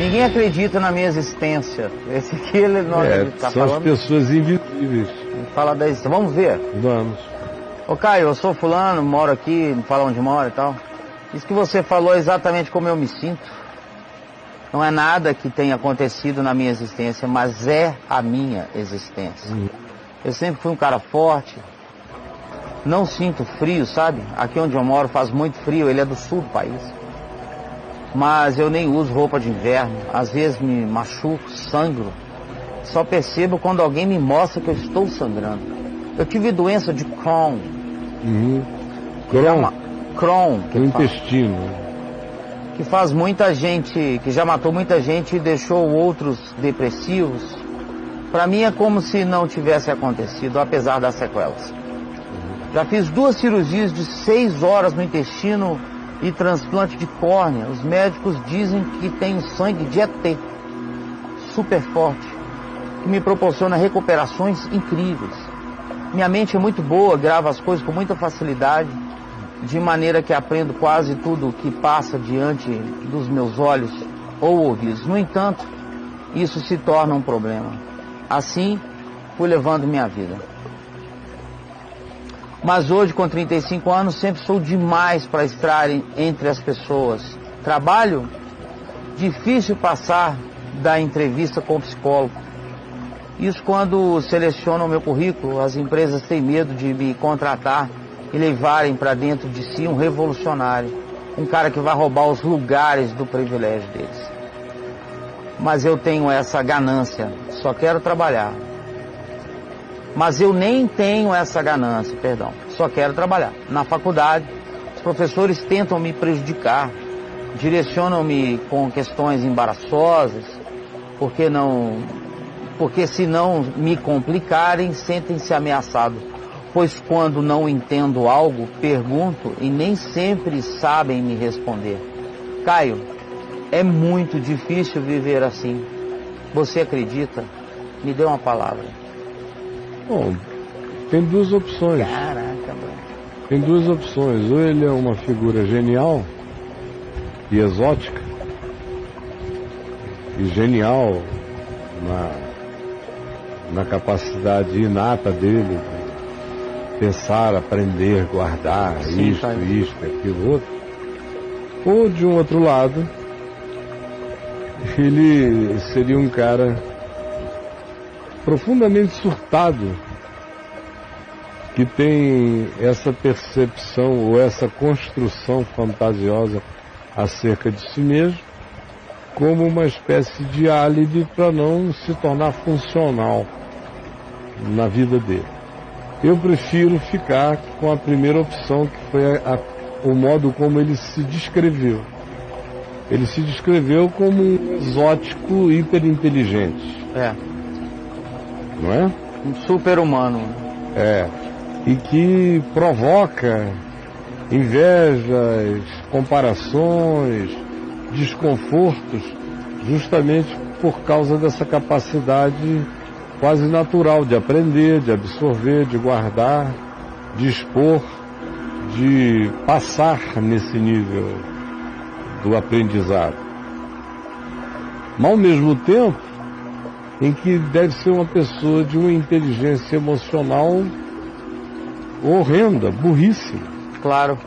Ninguém acredita na minha existência. Esse aqui ele não tá são falando. as pessoas invisíveis. Fala da existência. Vamos ver? Vamos. Ô Caio, eu sou fulano, moro aqui, não fala onde mora e tal. Isso que você falou é exatamente como eu me sinto. Não é nada que tenha acontecido na minha existência, mas é a minha existência. Eu sempre fui um cara forte, não sinto frio, sabe? Aqui onde eu moro faz muito frio, ele é do sul do país. Mas eu nem uso roupa de inverno, às vezes me machuco, sangro. Só percebo quando alguém me mostra que eu estou sangrando. Eu tive doença de Crohn. Crohn. Que é o intestino. Que faz muita gente, que já matou muita gente e deixou outros depressivos. Para mim é como se não tivesse acontecido, apesar das sequelas. Já fiz 2 cirurgias de 6 horas no intestino e transplante de córnea. Os médicos dizem que tenho sangue de ET, super forte, que me proporciona recuperações incríveis. Minha mente é muito boa, gravo as coisas com muita facilidade, de maneira que aprendo quase tudo o que passa diante dos meus olhos ou ouvidos. No entanto, isso se torna um problema. Assim, fui levando minha vida. Mas hoje, com 35 anos, sempre sou demais para estar entre as pessoas. Trabalho, difícil passar da entrevista com o psicólogo. Isso quando selecionam o meu currículo, as empresas têm medo de me contratar e levarem para dentro de si um revolucionário, um cara que vai roubar os lugares do privilégio deles. Mas eu tenho essa ganância, só quero trabalhar. Mas eu nem tenho essa ganância, perdão, só quero trabalhar. Na faculdade, os professores tentam me prejudicar, direcionam-me com questões embaraçosas, porque se não me complicarem, sentem-se ameaçados. Pois quando não entendo algo, pergunto e nem sempre sabem me responder. Caio, é muito difícil viver assim. Você acredita? Me dê uma palavra. Bom, tem 2 opções. Caraca, mano. Tem 2 opções. Ou ele é uma figura genial e exótica, e genial na capacidade inata dele de pensar, aprender, guardar, isto, aquilo, outro. Ou de um outro lado, ele seria um cara profundamente surtado, que tem essa percepção ou essa construção fantasiosa acerca de si mesmo, como uma espécie de álibi para não se tornar funcional na vida dele. Eu prefiro ficar com a primeira opção, que foi o modo como ele se descreveu. Ele se descreveu como um exótico hiperinteligente. Não é? Um super-humano. E que provoca invejas, comparações, desconfortos, justamente por causa dessa capacidade quase natural de aprender, de absorver, de guardar, de expor, de passar nesse nível do aprendizado. Mas ao mesmo tempo em que deve ser uma pessoa de uma inteligência emocional horrenda, burríssima. Claro.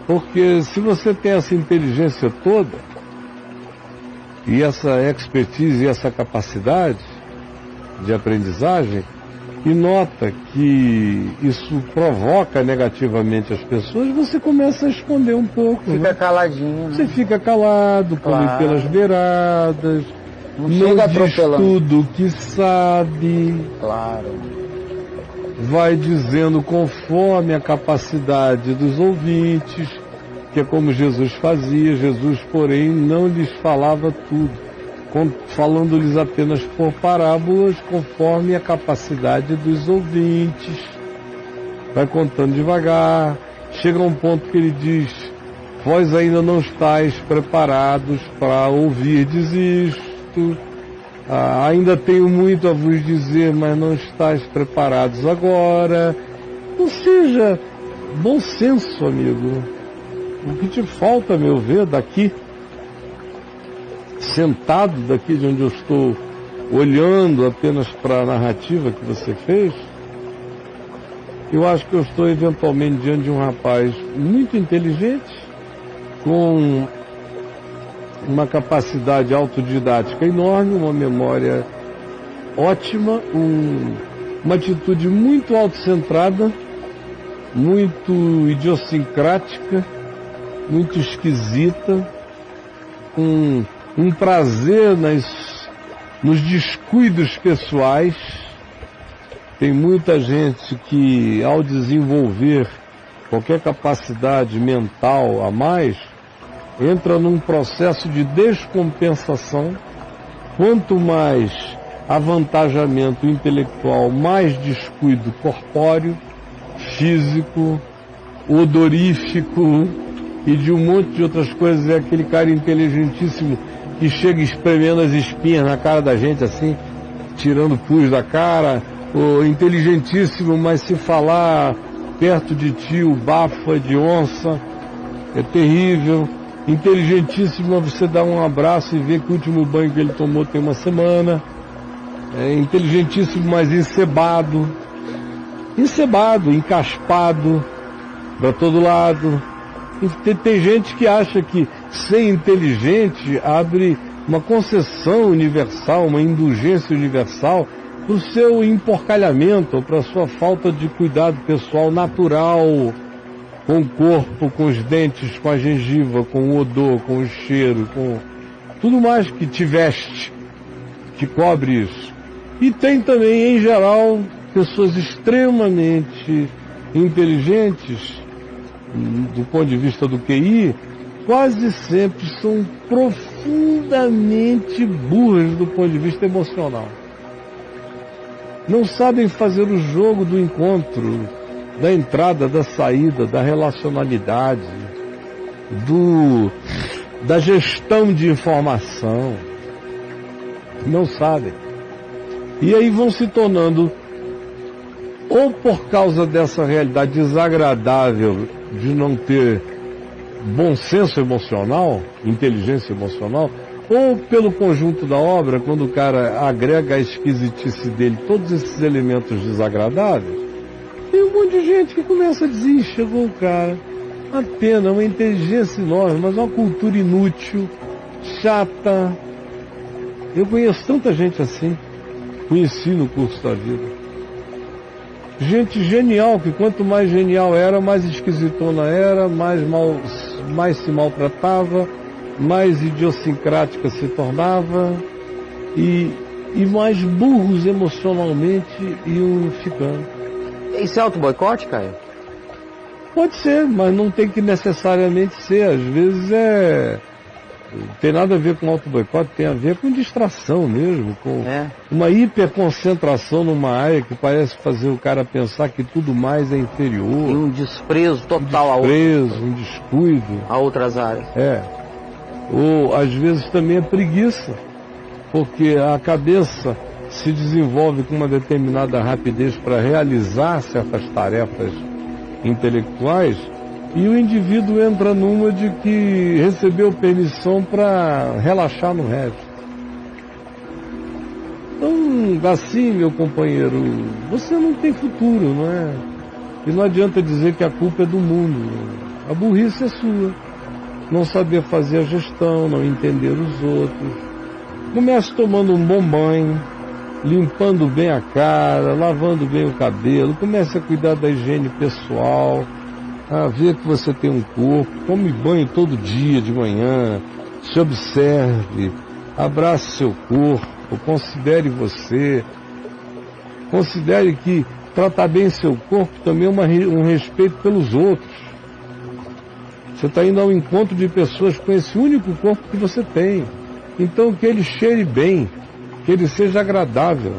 Porque se você tem essa inteligência toda, e essa expertise e essa capacidade de aprendizagem, e nota que isso provoca negativamente as pessoas, você começa a esconder um pouco. Fica caladinho. Você fica calado, come pelas beiradas, não diz tudo o que sabe. Claro. Vai dizendo conforme a capacidade dos ouvintes, que é como Jesus fazia. Jesus, porém, não lhes falava tudo, falando-lhes apenas por parábolas, conforme a capacidade dos ouvintes. Vai contando devagar, chega a um ponto que ele diz: vós ainda não estáis preparados para ouvirdes isto. Ainda tenho muito a vos dizer, mas não estáis preparados agora. Ou seja, bom senso, amigo. O que te falta, a meu ver, daqui, sentado daqui de onde eu estou, olhando apenas para a narrativa que você fez, eu acho que eu estou eventualmente diante de um rapaz muito inteligente, com uma capacidade autodidática enorme, uma memória ótima, uma atitude muito autocentrada, muito idiosincrática, muito esquisita, um prazer nos descuidos pessoais. Tem muita gente que, ao desenvolver qualquer capacidade mental a mais, entra num processo de descompensação. Quanto mais avantajamento intelectual, mais descuido corpóreo, físico, odorífico e de um monte de outras coisas. É aquele cara inteligentíssimo que chega espremendo as espinhas na cara da gente assim, tirando pus da cara. O inteligentíssimo, mas se falar perto de ti, o bafa de onça, é terrível. Inteligentíssimo, você dá um abraço e vê que o último banho que ele tomou tem uma semana. É inteligentíssimo, mas encebado, encaspado para todo lado. Tem gente que acha que ser inteligente abre uma concessão universal, uma indulgência universal para o seu emporcalhamento, para a sua falta de cuidado pessoal natural com o corpo, com os dentes, com a gengiva, com o odor, com o cheiro, com tudo mais que te veste, que cobre isso. E tem também, em geral, pessoas extremamente inteligentes, do ponto de vista do QI, quase sempre são profundamente burras do ponto de vista emocional. Não sabem fazer o jogo do encontro, da entrada, da saída, da relacionalidade, da gestão de informação. Não sabem. E aí vão se tornando, ou por causa dessa realidade desagradável de não ter bom senso emocional, inteligência emocional, ou pelo conjunto da obra, quando o cara agrega a esquisitice dele todos esses elementos desagradáveis, tem um monte de gente que começa a dizer: chegou o cara, uma pena, uma inteligência enorme, mas uma cultura inútil, chata. Eu conheço tanta gente assim, conheci no curso da vida. Gente genial, que quanto mais genial era, mais esquisitona era, mais se maltratava, mais idiosincrática se tornava e mais burros emocionalmente iam ficando. Isso é auto-boicote, Caio? Pode ser, mas não tem que necessariamente ser. Às vezes não tem nada a ver com auto-boicote, tem a ver com distração mesmo, com uma hiperconcentração numa área que parece fazer o cara pensar que tudo mais é inferior. E um desprezo total um descuido a outras áreas. Ou às vezes também é preguiça, porque a cabeça se desenvolve com uma determinada rapidez para realizar certas tarefas intelectuais, e o indivíduo entra numa de que recebeu permissão para relaxar no resto. Então, assim, meu companheiro, você não tem futuro, não é? E não adianta dizer que a culpa é do mundo. A burrice é sua. Não saber fazer a gestão, não entender os outros. Comece tomando um bom banho, limpando bem a cara, lavando bem o cabelo, comece a cuidar da higiene pessoal, a ver que você tem um corpo, tome banho todo dia de manhã, se observe, abrace seu corpo, considere você, considere que tratar bem seu corpo também é um respeito pelos outros. Você está indo ao encontro de pessoas com esse único corpo que você tem. Então que ele cheire bem, que ele seja agradável,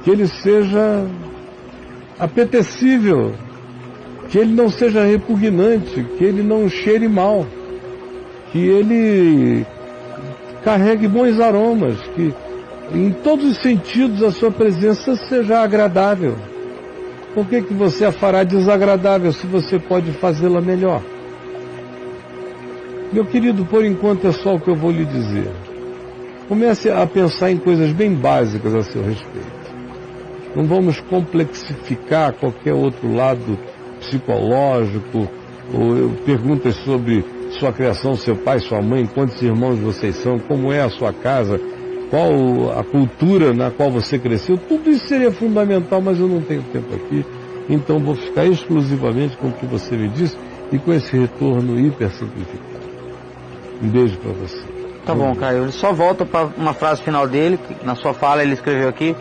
que ele seja apetecível, que ele não seja repugnante, que ele não cheire mal, que ele carregue bons aromas, que em todos os sentidos a sua presença seja agradável. Por que você a fará desagradável se você pode fazê-la melhor? Meu querido, por enquanto é só o que eu vou lhe dizer. Comece a pensar em coisas bem básicas a seu respeito. Não vamos complexificar qualquer outro lado psicológico, ou perguntas sobre sua criação, seu pai, sua mãe, quantos irmãos vocês são, como é a sua casa, qual a cultura na qual você cresceu. Tudo isso seria fundamental, mas eu não tenho tempo aqui, então vou ficar exclusivamente com o que você me disse e com esse retorno hiper simplificado. Um beijo para você. Tá bom, Caio. Ele só volta para uma frase final dele, que na sua fala ele escreveu aqui.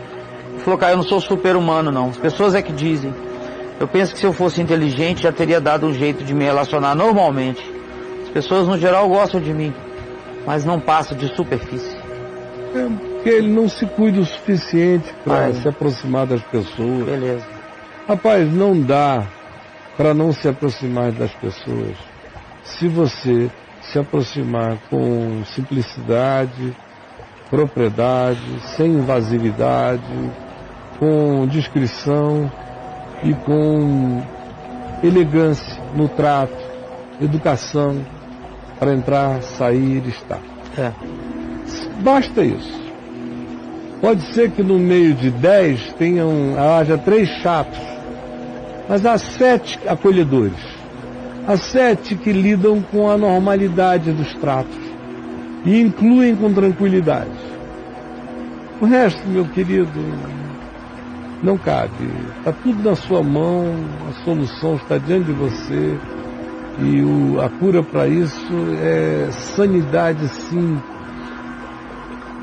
Ele falou: Caio, eu não sou super-humano, não. As pessoas é que dizem. Eu penso que se eu fosse inteligente já teria dado um jeito de me relacionar normalmente. As pessoas no geral gostam de mim, mas não passa de superfície. É porque ele não se cuida o suficiente para se aproximar das pessoas. Beleza. Rapaz, não dá para não se aproximar das pessoas se você se aproximar com simplicidade, propriedade, sem invasividade, com discrição e com elegância no trato, educação, para entrar, sair e estar. Basta isso. Pode ser que no meio de 10 haja 3 chatos, mas há 7 acolhedores. Há 7 que lidam com a normalidade dos tratos e incluem com tranquilidade. O resto, meu querido, não cabe. Está tudo na sua mão, a solução está diante de você e a cura para isso é sanidade simples.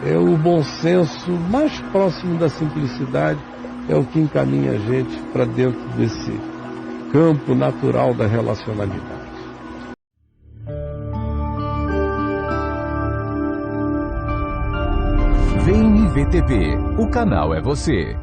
É o bom senso mais próximo da simplicidade, é o que encaminha a gente para dentro desse campo natural da relacionalidade. Vem IVTV, o canal é você.